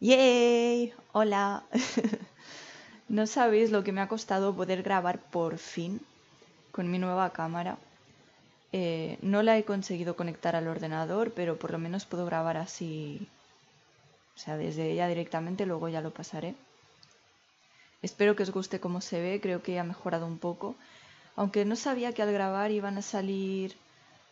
¡Yay! Hola. No sabéis lo que me ha costado poder grabar por fin con mi nueva cámara. No la he conseguido conectar al ordenador, pero por lo menos puedo grabar así, o sea, desde ella directamente, luego ya lo pasaré. Espero que os guste cómo se ve, creo que ha mejorado un poco. Aunque no sabía que al grabar iban a salir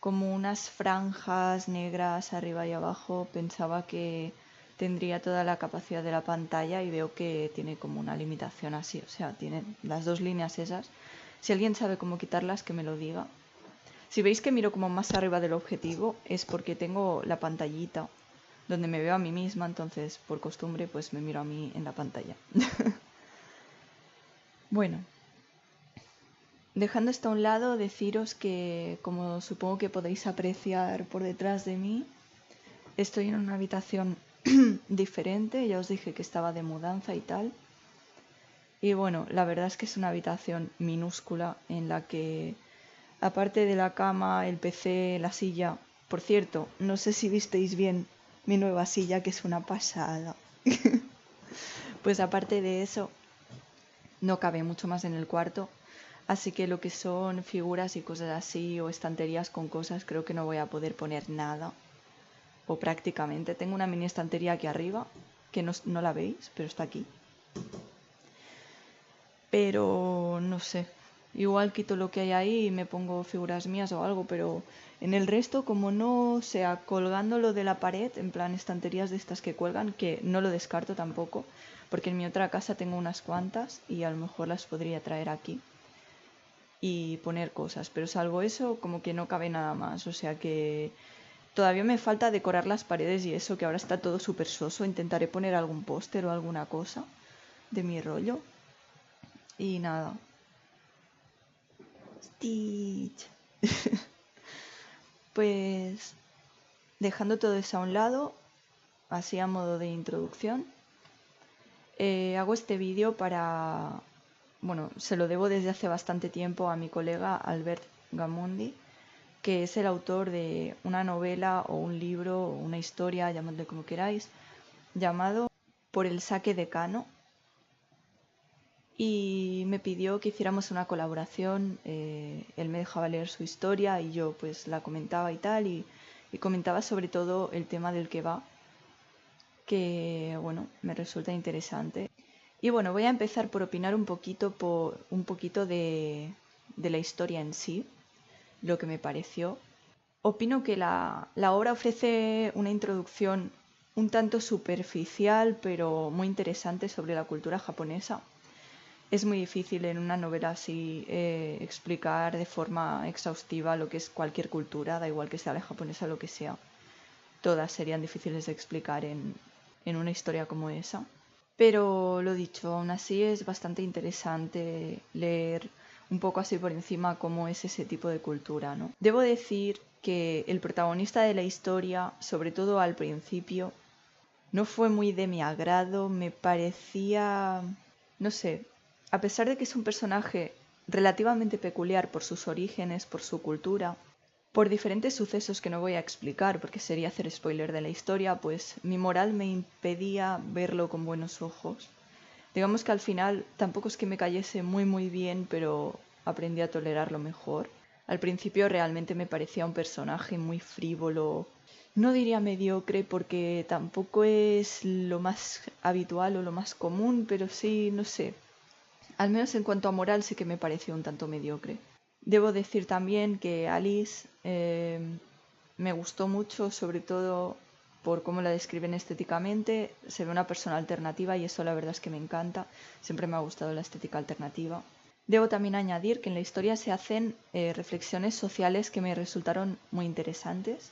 como unas franjas negras arriba y abajo, pensaba que tendría toda la capacidad de la pantalla y veo que tiene como una limitación así, o sea, tiene las dos líneas esas. Si alguien sabe cómo quitarlas, que me lo diga. Si veis que miro como más arriba del objetivo, es porque tengo la pantallita donde me veo a mí misma, entonces por costumbre pues me miro a mí en la pantalla. Bueno, dejando esto a un lado, deciros que, como supongo que podéis apreciar por detrás de mí, estoy en una habitación diferente. Ya os dije que estaba de mudanza y tal. Y bueno, la verdad es que es una habitación minúscula en la que, aparte de la cama, el PC, la silla... Por cierto, no sé si visteis bien mi nueva silla, que es una pasada. Pues aparte de eso, no cabe mucho más en el cuarto. Así que lo que son figuras y cosas así o estanterías con cosas, creo que no voy a poder poner nada. O prácticamente. Tengo una mini estantería aquí arriba, que no la veis, pero está aquí. Pero no sé. Igual quito lo que hay ahí y me pongo figuras mías o algo, pero en el resto, como no sea colgándolo de la pared, en plan estanterías de estas que cuelgan, que no lo descarto tampoco, porque en mi otra casa tengo unas cuantas y a lo mejor las podría traer aquí y poner cosas, pero salvo eso, como que no cabe nada más, o sea que todavía me falta decorar las paredes y eso, que ahora está todo súper soso. Intentaré poner algún póster o alguna cosa de mi rollo. Y nada. Stitch. Pues dejando todo eso a un lado, así a modo de introducción, hago este vídeo para... Bueno, se lo debo desde hace bastante tiempo a mi colega Albert Gamundi, que es el autor de una novela o un libro o una historia, llamadle como queráis, llamado Por el saque de Cano, y me pidió que hiciéramos una colaboración. Él me dejaba leer su historia y yo pues la comentaba y tal, y comentaba sobre todo el tema del que va, que bueno, me resulta interesante. Y bueno, voy a empezar por opinar un poquito de la historia en sí, lo que me pareció. Opino que la obra ofrece una introducción un tanto superficial, pero muy interesante sobre la cultura japonesa. Es muy difícil en una novela así explicar de forma exhaustiva lo que es cualquier cultura, da igual que sea la japonesa o lo que sea. Todas serían difíciles de explicar en una historia como esa. Pero lo dicho, aún así es bastante interesante leer un poco así por encima cómo es ese tipo de cultura, ¿no? Debo decir que el protagonista de la historia, sobre todo al principio, no fue muy de mi agrado. Me parecía, no sé, a pesar de que es un personaje relativamente peculiar por sus orígenes, por su cultura, por diferentes sucesos que no voy a explicar porque sería hacer spoiler de la historia, pues mi moral me impedía verlo con buenos ojos. Digamos que al final tampoco es que me cayese muy bien, pero aprendí a tolerarlo mejor. Al principio realmente me parecía un personaje muy frívolo. No diría mediocre porque tampoco es lo más habitual o lo más común, pero sí, no sé. Al menos en cuanto a moral sí que me pareció un tanto mediocre. Debo decir también que Alice me gustó mucho, sobre todo por cómo la describen estéticamente. Se ve una persona alternativa y eso la verdad es que me encanta. Siempre me ha gustado la estética alternativa. Debo también añadir que en la historia se hacen reflexiones sociales que me resultaron muy interesantes.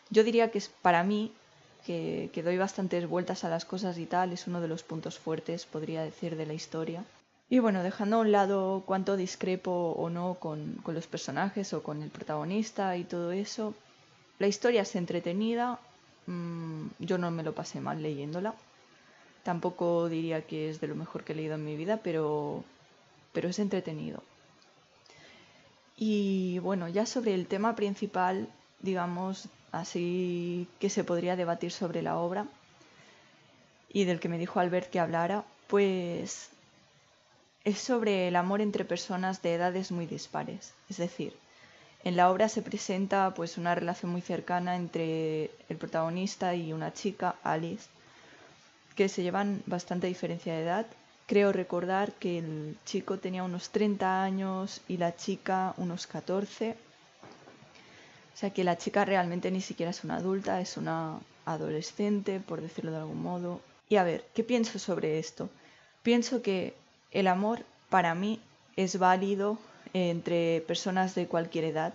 Yo diría que es para mí, que doy bastantes vueltas a las cosas y tal, es uno de los puntos fuertes, podría decir, de la historia. Y bueno, dejando a un lado cuánto discrepo o no con los personajes o con el protagonista y todo eso, la historia es entretenida. Yo no me lo pasé mal leyéndola. Tampoco diría que es de lo mejor que he leído en mi vida, pero es entretenido. Y bueno, ya sobre el tema principal, digamos, así que se podría debatir sobre la obra. y del que me dijo Albert que hablara, pues es sobre el amor entre personas de edades muy dispares. Es decir, en la obra se presenta pues una relación muy cercana entre el protagonista y una chica, Alice, que se llevan bastante diferencia de edad. Creo recordar que el chico tenía unos 30 años y la chica unos 14. O sea que la chica realmente ni siquiera es una adulta, es una adolescente, por decirlo de algún modo. Y a ver, ¿qué pienso sobre esto? Pienso que el amor para mí es válido entre personas de cualquier edad,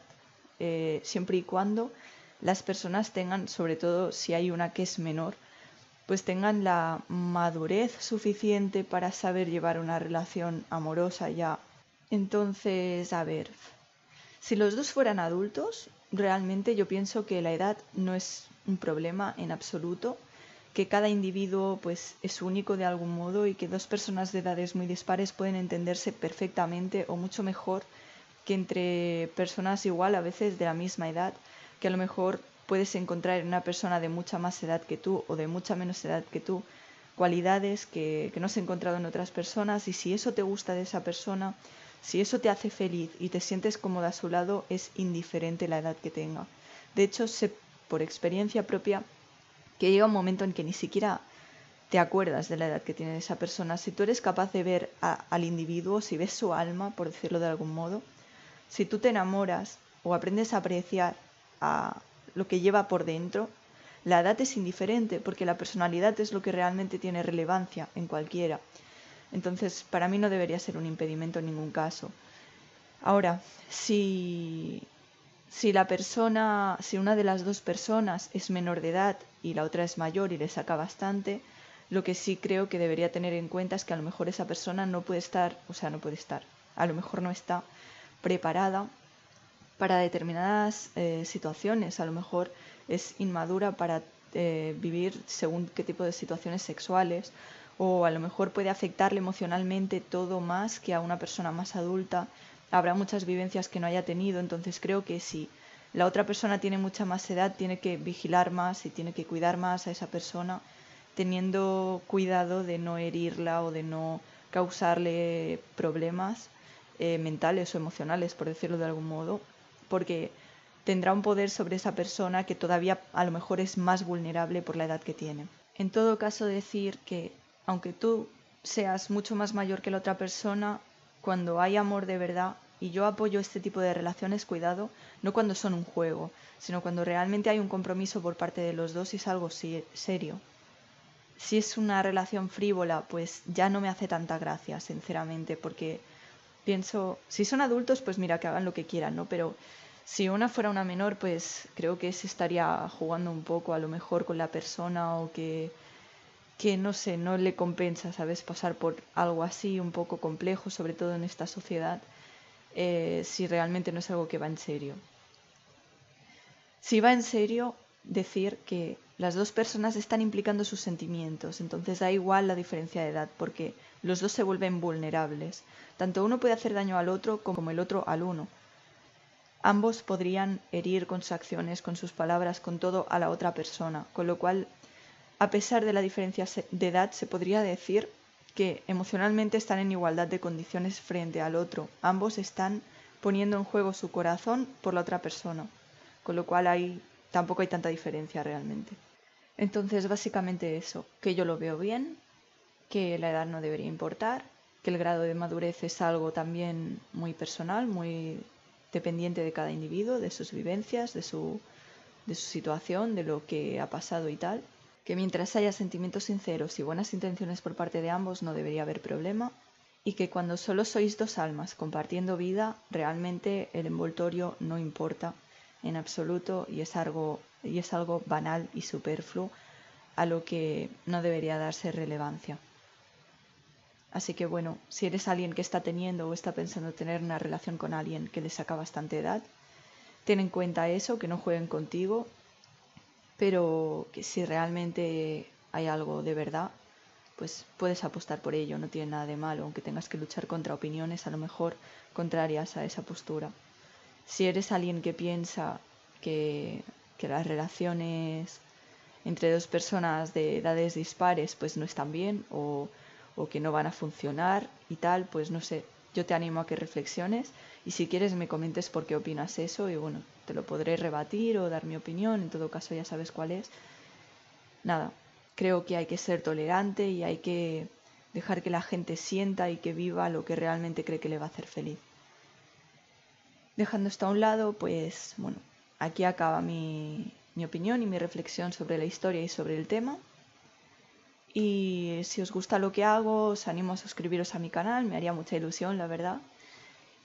siempre y cuando las personas tengan, sobre todo si hay una que es menor, pues tengan la madurez suficiente para saber llevar una relación amorosa ya. Entonces, a ver, si los dos fueran adultos, realmente yo pienso que la edad no es un problema en absoluto, que cada individuo pues es único de algún modo y que dos personas de edades muy dispares pueden entenderse perfectamente o mucho mejor que entre personas igual a veces de la misma edad, que a lo mejor puedes encontrar en una persona de mucha más edad que tú o de mucha menos edad que tú cualidades que no has encontrado en otras personas, y si eso te gusta de esa persona, si eso te hace feliz y te sientes cómoda a su lado, es indiferente la edad que tenga. De hecho, sé por experiencia propia que llega un momento en que ni siquiera te acuerdas de la edad que tiene esa persona. Si tú eres capaz de ver al individuo, si ves su alma, por decirlo de algún modo, si tú te enamoras o aprendes a apreciar a lo que lleva por dentro, la edad es indiferente porque la personalidad es lo que realmente tiene relevancia en cualquiera. Entonces, para mí no debería ser un impedimento en ningún caso. Ahora, si una de las dos personas es menor de edad y la otra es mayor y le saca bastante, lo que sí creo que debería tener en cuenta es que a lo mejor esa persona no puede estar, a lo mejor no está preparada para determinadas situaciones, a lo mejor es inmadura para vivir según qué tipo de situaciones sexuales, o a lo mejor puede afectarle emocionalmente todo más que a una persona más adulta. Habrá muchas vivencias que no haya tenido, entonces creo que si la otra persona tiene mucha más edad, tiene que vigilar más y tiene que cuidar más a esa persona, teniendo cuidado de no herirla o de no causarle problemas mentales o emocionales, por decirlo de algún modo, porque tendrá un poder sobre esa persona que todavía a lo mejor es más vulnerable por la edad que tiene. En todo caso, decir que aunque tú seas mucho más mayor que la otra persona, cuando hay amor de verdad, y yo apoyo este tipo de relaciones, cuidado, no cuando son un juego, sino cuando realmente hay un compromiso por parte de los dos y es algo serio. Si es una relación frívola, pues ya no me hace tanta gracia, sinceramente, porque pienso, si son adultos, pues mira, que hagan lo que quieran, ¿no? Pero si una fuera una menor, pues creo que se estaría jugando un poco a lo mejor con la persona, o que no sé, no le compensa, ¿sabes? Pasar por algo así un poco complejo, sobre todo en esta sociedad, si realmente no es algo que va en serio. Si va en serio, decir que las dos personas están implicando sus sentimientos, entonces da igual la diferencia de edad, porque los dos se vuelven vulnerables. Tanto uno puede hacer daño al otro como el otro al uno. Ambos podrían herir con sus acciones, con sus palabras, con todo a la otra persona, con lo cual, a pesar de la diferencia de edad, se podría decir que emocionalmente están en igualdad de condiciones frente al otro. Ambos están poniendo en juego su corazón por la otra persona, con lo cual tampoco hay tanta diferencia realmente. Entonces, básicamente eso, que yo lo veo bien, que la edad no debería importar, que el grado de madurez es algo también muy personal, muy dependiente de cada individuo, de sus vivencias, de su situación, de lo que ha pasado y tal, que mientras haya sentimientos sinceros y buenas intenciones por parte de ambos no debería haber problema, y que cuando solo sois dos almas compartiendo vida, realmente el envoltorio no importa en absoluto y es algo banal y superfluo a lo que no debería darse relevancia. Así que bueno, si eres alguien que está teniendo o está pensando tener una relación con alguien que le saca bastante edad, ten en cuenta eso, que no jueguen contigo, pero que si realmente hay algo de verdad, pues puedes apostar por ello, no tiene nada de malo, aunque tengas que luchar contra opiniones a lo mejor contrarias a esa postura. Si eres alguien que piensa que las relaciones entre dos personas de edades dispares pues no están bien o que no van a funcionar y tal, pues no sé, yo te animo a que reflexiones y si quieres me comentes por qué opinas eso y bueno, te lo podré rebatir o dar mi opinión, en todo caso ya sabes cuál es. Nada, creo que hay que ser tolerante y hay que dejar que la gente sienta y que viva lo que realmente cree que le va a hacer feliz. Dejando esto a un lado, pues bueno, aquí acaba mi opinión y mi reflexión sobre la historia y sobre el tema. Y si os gusta lo que hago, os animo a suscribiros a mi canal, me haría mucha ilusión, la verdad.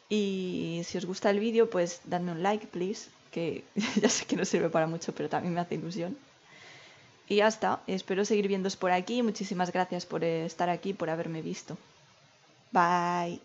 Y si os gusta el vídeo, pues dadme un like, please, que ya sé que no sirve para mucho, pero también me hace ilusión. Y ya está, espero seguir viéndoos por aquí. Muchísimas gracias por estar aquí, por haberme visto. Bye.